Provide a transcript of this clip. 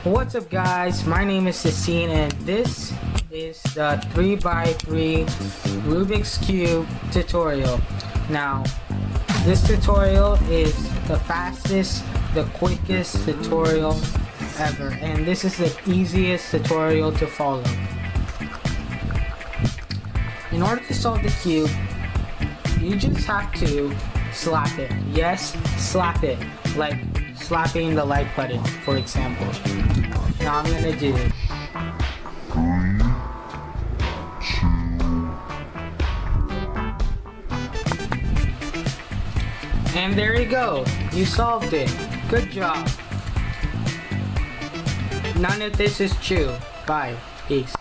What's up guys, my name is Cecine and this is the 3x3 Rubik's Cube tutorial. Now, this tutorial is the fastest, the quickest tutorial ever, and this is the easiest tutorial to follow. In order to solve the cube, you just have to slap it. Yes, slap it, like slapping the like button, for example. Now I'm gonna do 3, 2. And there you go, you solved it. Good job. None of this is true. Bye. Peace.